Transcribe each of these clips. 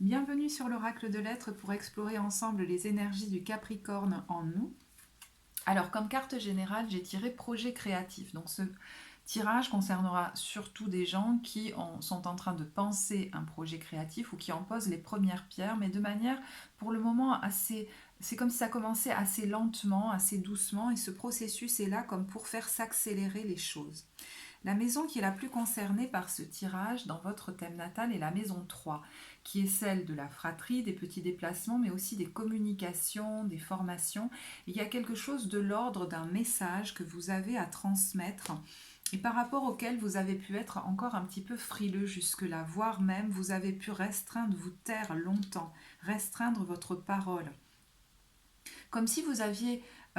Bienvenue sur l'Oracle de l'Être pour explorer ensemble les énergies du Capricorne en nous. Alors, comme carte générale, j'ai tiré projet créatif. Donc, ce tirage concernera surtout des gens qui sont en train de penser un projet créatif ou qui en posent les premières pierres, mais de manière, pour le moment, assez... C'est comme si ça commençait assez lentement, assez doucement, et ce processus est là comme pour faire s'accélérer les choses. La maison qui est la plus concernée par ce tirage dans votre thème natal est la maison 3, qui est celle de la fratrie, des petits déplacements, mais aussi des communications, des formations. Il y a quelque chose de l'ordre d'un message que vous avez à transmettre et par rapport auquel vous avez pu être encore un petit peu frileux jusque-là, voire même vous avez pu restreindre, vous taire longtemps, restreindre votre parole. Comme si vous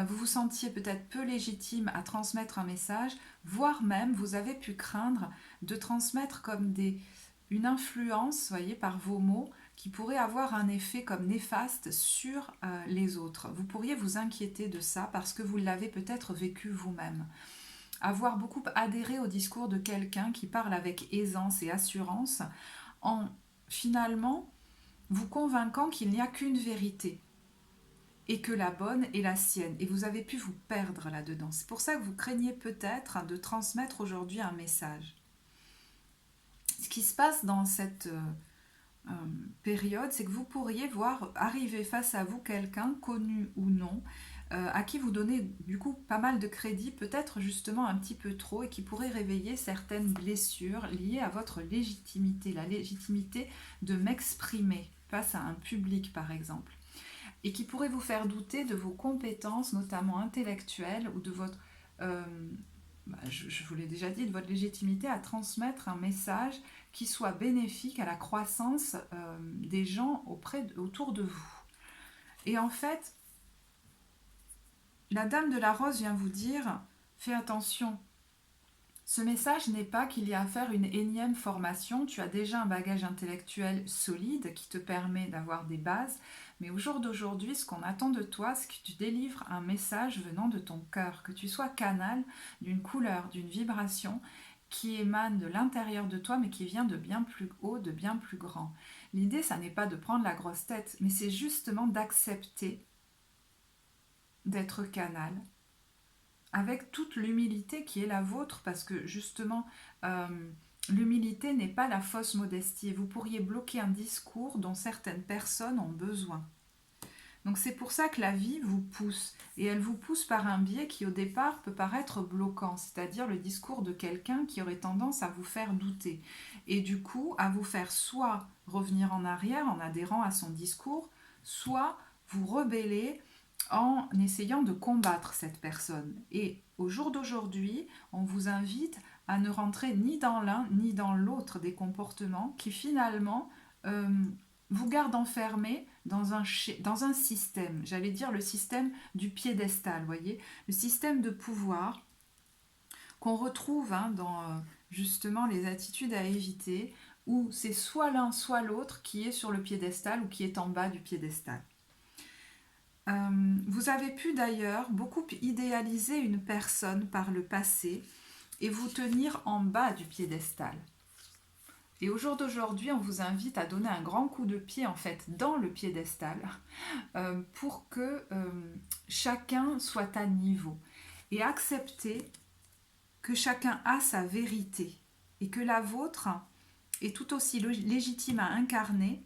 vous sentiez peut-être peu légitime à transmettre un message, voire même vous avez pu craindre de transmettre comme une influence, voyez, par vos mots, qui pourrait avoir un effet comme néfaste sur les autres. Vous pourriez vous inquiéter de ça parce que vous l'avez peut-être vécu vous-même. Avoir beaucoup adhéré au discours de quelqu'un qui parle avec aisance et assurance en finalement vous convainquant qu'il n'y a qu'une vérité et que la bonne est la sienne. Et vous avez pu vous perdre là-dedans. C'est pour ça que vous craignez peut-être de transmettre aujourd'hui un message. Ce qui se passe dans cette période, c'est que vous pourriez voir arriver face à vous quelqu'un, connu ou non, à qui vous donnez du coup pas mal de crédit, peut-être justement un petit peu trop, et qui pourrait réveiller certaines blessures liées à votre légitimité, la légitimité de m'exprimer face à un public par exemple, et qui pourrait vous faire douter de vos compétences, notamment intellectuelles, ou de votre, je vous l'ai déjà dit, de votre légitimité à transmettre un message qui soit bénéfique à la croissance des gens autour de vous. Et en fait, la Dame de la Rose vient vous dire, fais attention, ce message n'est pas qu'il y a à faire une énième formation, tu as déjà un bagage intellectuel solide qui te permet d'avoir des bases, mais au jour d'aujourd'hui, ce qu'on attend de toi, c'est que tu délivres un message venant de ton cœur, que tu sois canal d'une couleur, d'une vibration qui émane de l'intérieur de toi, mais qui vient de bien plus haut, de bien plus grand. L'idée, ça n'est pas de prendre la grosse tête, mais c'est justement d'accepter d'être canal, avec toute l'humilité qui est la vôtre, parce que justement, l'humilité n'est pas la fausse modestie. Vous pourriez bloquer un discours dont certaines personnes ont besoin. Donc c'est pour ça que la vie vous pousse, et elle vous pousse par un biais qui au départ peut paraître bloquant, c'est-à-dire le discours de quelqu'un qui aurait tendance à vous faire douter, et du coup à vous faire soit revenir en arrière en adhérant à son discours, soit vous rebeller en essayant de combattre cette personne. Et au jour d'aujourd'hui, on vous invite à ne rentrer ni dans l'un ni dans l'autre des comportements qui finalement vous gardent enfermés dans un système, j'allais dire le système du piédestal, voyez, le système de pouvoir qu'on retrouve dans justement les attitudes à éviter, où c'est soit l'un soit l'autre qui est sur le piédestal ou qui est en bas du piédestal. Vous avez pu d'ailleurs beaucoup idéaliser une personne par le passé et vous tenir en bas du piédestal. Et au jour d'aujourd'hui, on vous invite à donner un grand coup de pied en fait dans le piédestal pour que chacun soit à niveau et accepter que chacun a sa vérité et que la vôtre est tout aussi légitime à incarner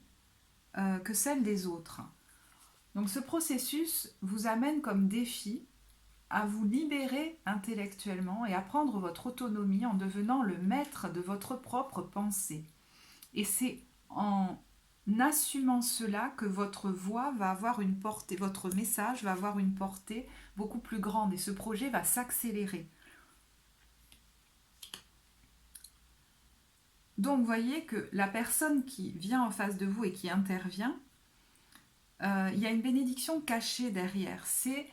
que celle des autres. Donc ce processus vous amène comme défi à vous libérer intellectuellement et à prendre votre autonomie en devenant le maître de votre propre pensée. Et c'est en assumant cela que votre voix va avoir une portée, votre message va avoir une portée beaucoup plus grande et ce projet va s'accélérer. Donc vous voyez que la personne qui vient en face de vous et qui intervient, il y a une bénédiction cachée derrière. C'est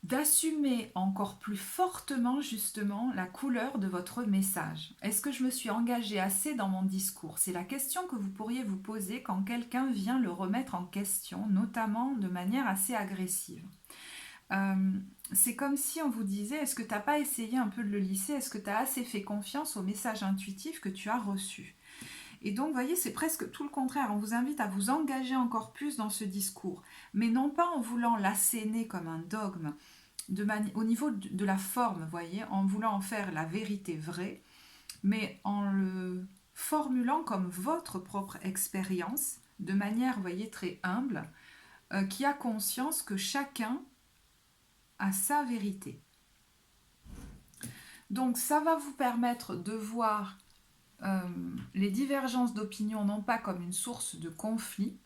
d'assumer encore plus fortement justement la couleur de votre message. Est-ce que je me suis engagée assez dans mon discours? C'est la question que vous pourriez vous poser quand quelqu'un vient le remettre en question, notamment de manière assez agressive. C'est comme si on vous disait, est-ce que tu n'as pas essayé un peu de le lisser? Est-ce que tu as assez fait confiance au message intuitif que tu as reçu? Et donc, vous voyez, c'est presque tout le contraire. On vous invite à vous engager encore plus dans ce discours, mais non pas en voulant l'asséner comme un dogme, au niveau de la forme, vous voyez, en voulant en faire la vérité vraie, mais en le formulant comme votre propre expérience, de manière, vous voyez, très humble, qui a conscience que chacun a sa vérité. Donc ça va vous permettre de voir les divergences d'opinion non pas comme une source de conflit,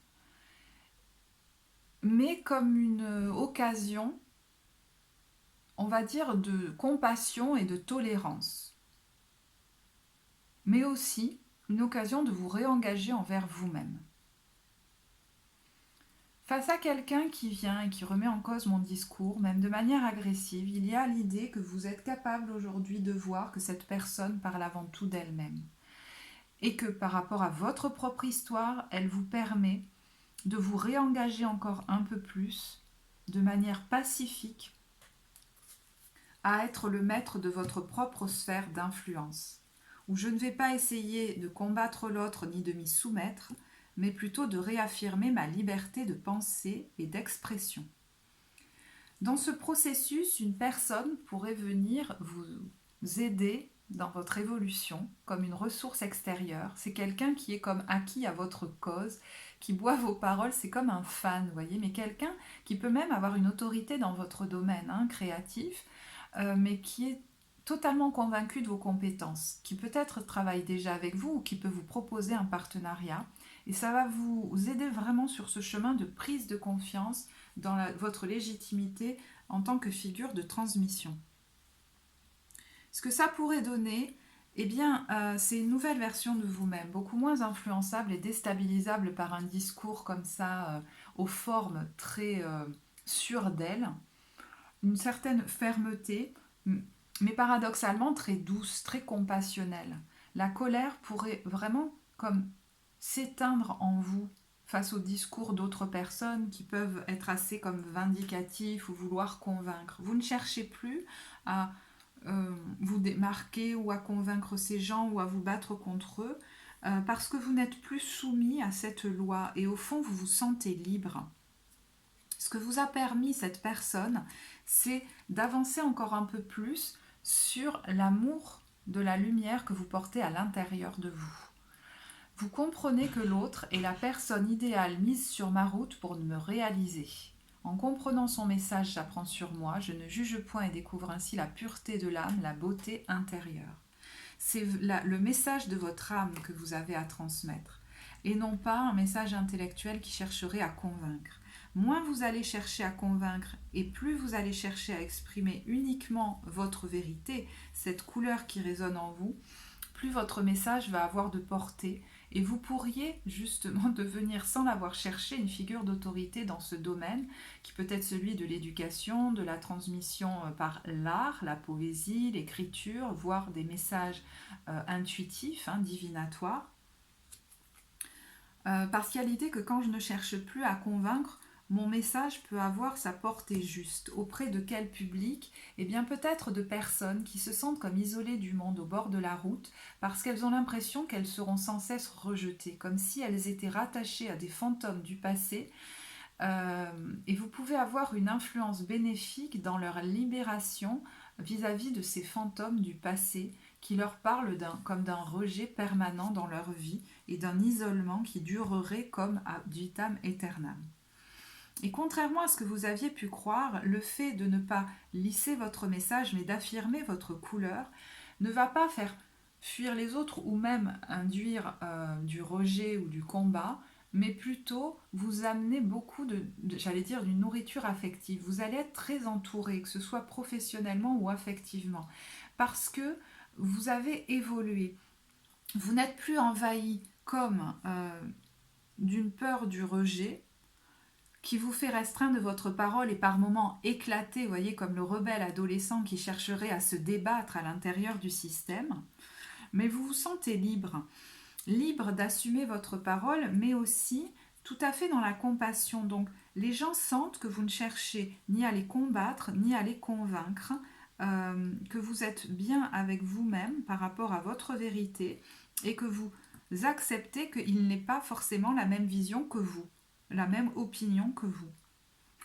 mais comme une occasion, on va dire, de compassion et de tolérance. Mais aussi une occasion de vous réengager envers vous-même. Face à quelqu'un qui vient et qui remet en cause mon discours, même de manière agressive, il y a l'idée que vous êtes capable aujourd'hui de voir que cette personne parle avant tout d'elle-même. Et que par rapport à votre propre histoire, elle vous permet de vous réengager encore un peu plus, de manière pacifique, à être le maître de votre propre sphère d'influence, où je ne vais pas essayer de combattre l'autre ni de m'y soumettre, mais plutôt de réaffirmer ma liberté de pensée et d'expression. Dans ce processus, une personne pourrait venir vous aider dans votre évolution comme une ressource extérieure. C'est quelqu'un qui est comme acquis à votre cause, qui boit vos paroles, c'est comme un fan, vous voyez, mais quelqu'un qui peut même avoir une autorité dans votre domaine créatif, mais qui est totalement convaincu de vos compétences, qui peut-être travaille déjà avec vous ou qui peut vous proposer un partenariat. Et ça va vous aider vraiment sur ce chemin de prise de confiance dans votre légitimité en tant que figure de transmission. Ce que ça pourrait donner, eh bien, c'est une nouvelle version de vous-même, beaucoup moins influençable et déstabilisable par un discours comme ça, aux formes très sûres d'elle, une certaine fermeté, mais paradoxalement très douce, très compassionnelle. La colère pourrait vraiment comme s'éteindre en vous face au discours d'autres personnes qui peuvent être assez comme vindicatifs ou vouloir convaincre. Vous ne cherchez plus à vous démarquer ou à convaincre ces gens ou à vous battre contre eux parce que vous n'êtes plus soumis à cette loi et au fond vous vous sentez libre. Ce que vous a permis cette personne, c'est d'avancer encore un peu plus sur l'amour de la lumière que vous portez à l'intérieur de vous. Vous comprenez que l'autre est la personne idéale mise sur ma route pour me réaliser. En comprenant son message, j'apprends sur moi, je ne juge point et découvre ainsi la pureté de l'âme, la beauté intérieure. C'est le message de votre âme que vous avez à transmettre, et non pas un message intellectuel qui chercherait à convaincre. Moins vous allez chercher à convaincre et plus vous allez chercher à exprimer uniquement votre vérité, cette couleur qui résonne en vous, plus votre message va avoir de portée et vous pourriez justement devenir, sans l'avoir cherché, une figure d'autorité dans ce domaine qui peut être celui de l'éducation, de la transmission par l'art, la poésie, l'écriture, voire des messages intuitifs, divinatoires. Parce qu'il y a l'idée que quand je ne cherche plus à convaincre, mon message peut avoir sa portée juste. Auprès de quel public? Eh bien peut-être de personnes qui se sentent comme isolées du monde au bord de la route parce qu'elles ont l'impression qu'elles seront sans cesse rejetées, comme si elles étaient rattachées à des fantômes du passé. Et vous pouvez avoir une influence bénéfique dans leur libération vis-à-vis de ces fantômes du passé qui leur parlent comme d'un rejet permanent dans leur vie et d'un isolement qui durerait comme ad vitam aeternam. Et contrairement à ce que vous aviez pu croire, le fait de ne pas lisser votre message mais d'affirmer votre couleur ne va pas faire fuir les autres ou même induire du rejet ou du combat, mais plutôt vous amener beaucoup j'allais dire, d'une nourriture affective. Vous allez être très entouré, que ce soit professionnellement ou affectivement, parce que vous avez évolué. Vous n'êtes plus envahi comme d'une peur du rejet, qui vous fait restreindre votre parole et par moments éclater, vous voyez, comme le rebelle adolescent qui chercherait à se débattre à l'intérieur du système. Mais vous vous sentez libre, libre d'assumer votre parole, mais aussi tout à fait dans la compassion. Donc les gens sentent que vous ne cherchez ni à les combattre, ni à les convaincre, que vous êtes bien avec vous-même par rapport à votre vérité et que vous acceptez qu'il n'ait pas forcément la même vision que vous, la même opinion que vous.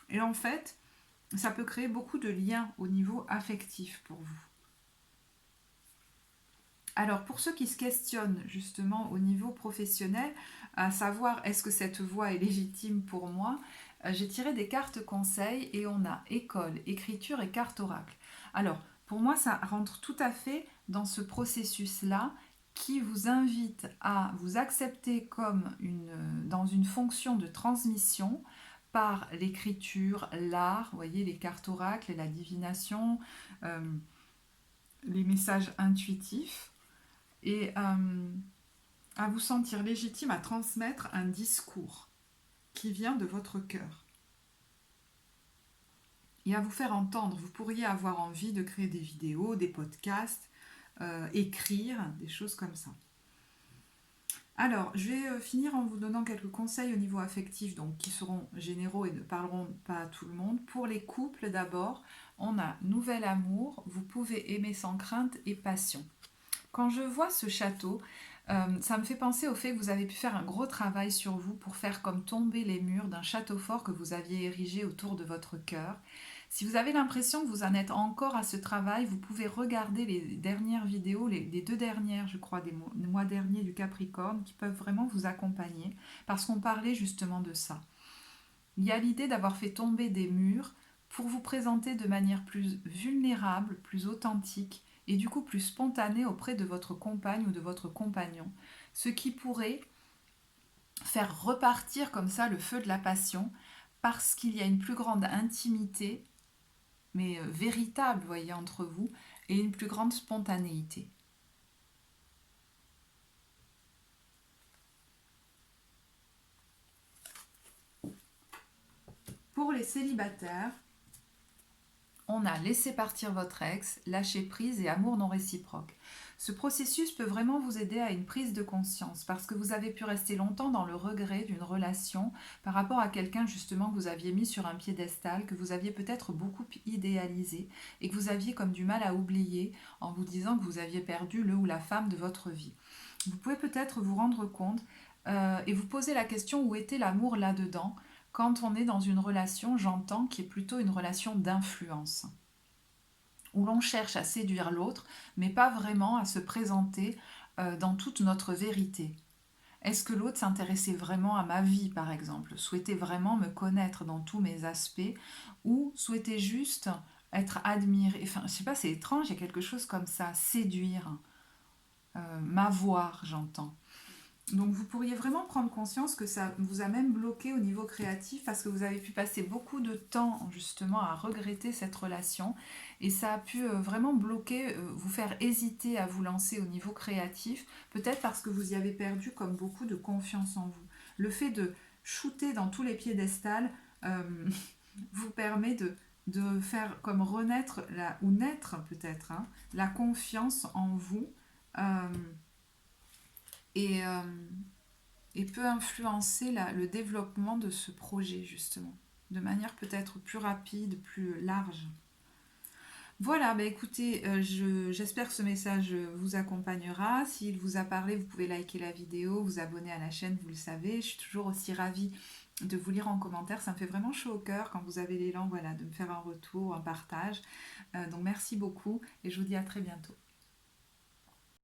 Et en fait, ça peut créer beaucoup de liens au niveau affectif pour vous. Alors, pour ceux qui se questionnent justement au niveau professionnel, à savoir est-ce que cette voie est légitime pour moi, j'ai tiré des cartes conseils et on a école, écriture et carte oracle. Alors, pour moi, ça rentre tout à fait dans ce processus-là qui vous invite à vous accepter comme dans une fonction de transmission par l'écriture, l'art, vous voyez, les cartes oracles et la divination, euh, les messages intuitifs et à vous sentir légitime à transmettre un discours qui vient de votre cœur et à vous faire entendre. Vous pourriez avoir envie de créer des vidéos, des podcasts, écrire, des choses comme ça. Alors, je vais finir en vous donnant quelques conseils au niveau affectif, donc qui seront généraux et ne parleront pas à tout le monde. Pour les couples, d'abord, on a nouvel amour, vous pouvez aimer sans crainte et passion. Quand je vois ce château, ça me fait penser au fait que vous avez pu faire un gros travail sur vous pour faire comme tomber les murs d'un château fort que vous aviez érigé autour de votre cœur. Si vous avez l'impression que vous en êtes encore à ce travail, vous pouvez regarder les dernières vidéos, les 2 dernières, je crois, des mois derniers du Capricorne, qui peuvent vraiment vous accompagner, parce qu'on parlait justement de ça. Il y a l'idée d'avoir fait tomber des murs pour vous présenter de manière plus vulnérable, plus authentique, et du coup plus spontanée auprès de votre compagne ou de votre compagnon, ce qui pourrait faire repartir comme ça le feu de la passion, parce qu'il y a une plus grande intimité, mais véritable, vous voyez, entre vous, et une plus grande spontanéité. Pour les célibataires, on a laissé partir votre ex, lâcher prise et amour non réciproque. Ce processus peut vraiment vous aider à une prise de conscience parce que vous avez pu rester longtemps dans le regret d'une relation par rapport à quelqu'un justement que vous aviez mis sur un piédestal, que vous aviez peut-être beaucoup idéalisé et que vous aviez comme du mal à oublier en vous disant que vous aviez perdu le ou la femme de votre vie. Vous pouvez peut-être vous rendre compte et vous poser la question où était l'amour là-dedans quand on est dans une relation, j'entends, qui est plutôt une relation d'influence, où l'on cherche à séduire l'autre, mais pas vraiment à se présenter dans toute notre vérité. Est-ce que l'autre s'intéressait vraiment à ma vie, par exemple, souhaitait vraiment me connaître dans tous mes aspects, ou souhaitait juste être admiré, enfin, je sais pas, c'est étrange, il y a quelque chose comme ça, séduire, m'avoir, j'entends. Donc vous pourriez vraiment prendre conscience que ça vous a même bloqué au niveau créatif parce que vous avez pu passer beaucoup de temps justement à regretter cette relation et ça a pu vraiment bloquer, vous faire hésiter à vous lancer au niveau créatif, peut-être parce que vous y avez perdu comme beaucoup de confiance en vous. Le fait de shooter dans tous les piédestals vous permet de faire comme renaître, ou naître peut-être, hein, la confiance en vous. Euh, et, euh, et peut influencer le développement de ce projet justement, de manière peut-être plus rapide, plus large. Voilà, bah écoutez, j'espère que ce message vous accompagnera. S'il vous a parlé, vous pouvez liker la vidéo, vous abonner à la chaîne, vous le savez. Je suis toujours aussi ravie de vous lire en commentaire. Ça me fait vraiment chaud au cœur quand vous avez l'élan, voilà, de me faire un retour, un partage. Donc merci beaucoup et je vous dis à très bientôt.